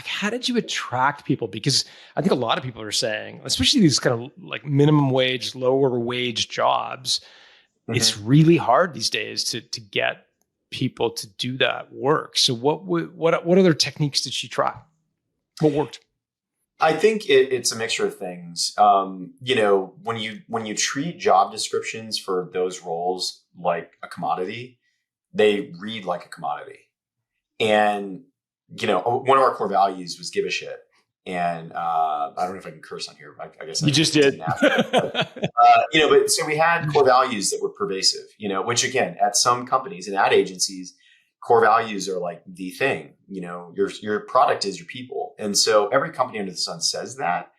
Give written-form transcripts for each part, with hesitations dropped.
how did you attract people? Because I think a lot of people are saying, especially these kind of like minimum wage, lower wage jobs, it's really hard these days to get people to do that work. So what other techniques did she try? What worked? I think it's a mixture of things. When you treat job descriptions for those roles like a commodity, they read like a commodity. And one of our core values was give a shit. And I don't know if I can curse on here. I guess You I just did. didn't have to. But so we had core values that were pervasive. Which again, at some companies and ad agencies, core values are like the thing. Your product is your people, and so every company under the sun says that.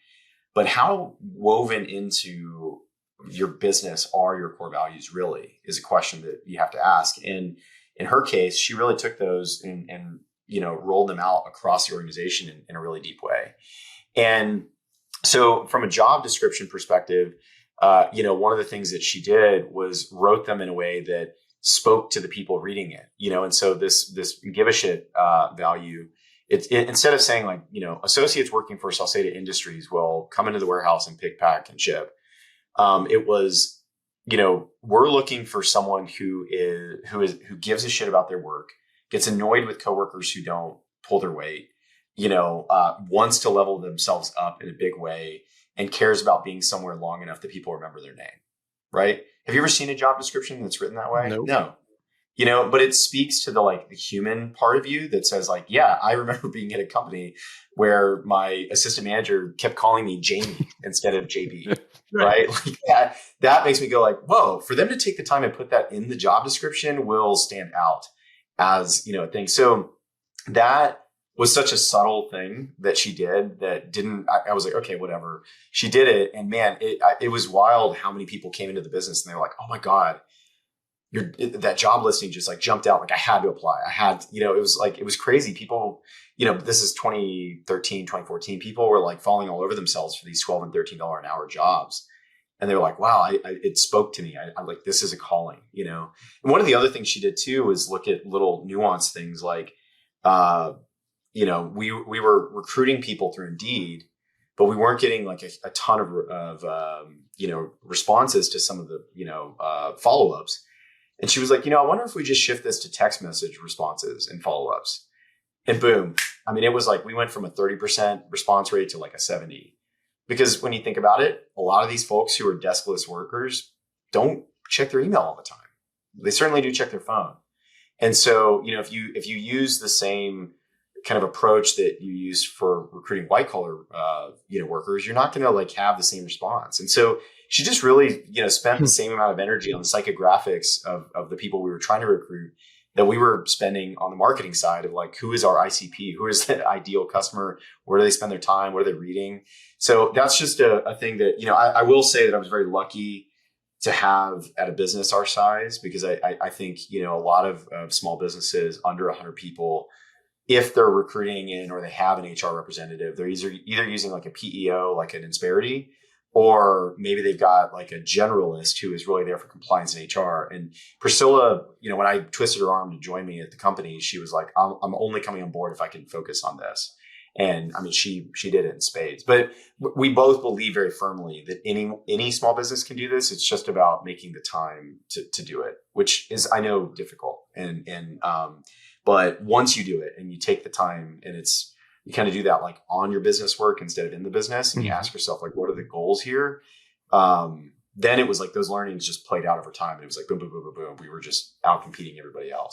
But how woven into your business are your core values really is a question that you have to ask. And in her case, she really took those and rolled them out across the organization in a really deep way. And so from a job description perspective, one of the things that she did was wrote them in a way that spoke to the people reading it, and so this give a shit value, it instead of saying like, associates working for Sauceda Industries will come into the warehouse and pick, pack, and ship. It was, we're looking for someone who gives a shit about their work, gets annoyed with coworkers who don't pull their weight, wants to level themselves up in a big way, and cares about being somewhere long enough that people remember their name. Right? Have you ever seen a job description that's written that way? Nope. No. But it speaks to the human part of you that says like, yeah, I remember being at a company where my assistant manager kept calling me Jamie instead of JB. Right? Like that makes me go like, whoa, for them to take the time and put that in the job description will stand out as, a thing. So that was such a subtle thing that she did that I was like, okay, whatever. She did it. And man, it was wild how many people came into the business and they were like, oh my God, that job listing just like jumped out. Like I had to apply. It was crazy. People, this is 2013, 2014. People were like falling all over themselves for these $12 and $13 an hour jobs. And they were like, wow, it spoke to me. I'm like, this is a calling, And one of the other things she did too was look at little nuanced things like, we were recruiting people through Indeed, but we weren't getting like a ton of responses to some of the, follow-ups. And she was like, I wonder if we just shift this to text message responses and follow-ups. And boom. I mean, it was like, we went from a 30% response rate to like a 70. Because when you think about it, a lot of these folks who are deskless workers don't check their email all the time. They certainly do check their phone. And so, if you use the same kind of approach that you use for recruiting white collar, workers, you're not going to like have the same response. And so she just really, spent the same amount of energy on the psychographics of the people we were trying to recruit that we were spending on the marketing side of like, who is our ICP? Who is the ideal customer? Where do they spend their time? What are they reading? So that's just a thing that, I will say that I was very lucky to have at a business our size, because I think, a lot of small businesses under 100 people, if they're recruiting in or they have an HR representative, they're either using like a PEO, like an Insperity, or maybe they've got like a generalist who is really there for compliance and HR. And Priscilla, when I twisted her arm to join me at the company, she was like, I'm only coming on board if I can focus on this. And I mean, she did it in spades. But we both believe very firmly that any small business can do this. It's just about making the time to do it, which is, I know, difficult. But once you do it and you take the time, and you kind of do that like on your business work instead of in the business, and you ask yourself like, what are the goals here? Then it was like those learnings just played out over time. And it was like, boom, boom, boom, boom, boom. We were just out competing everybody else.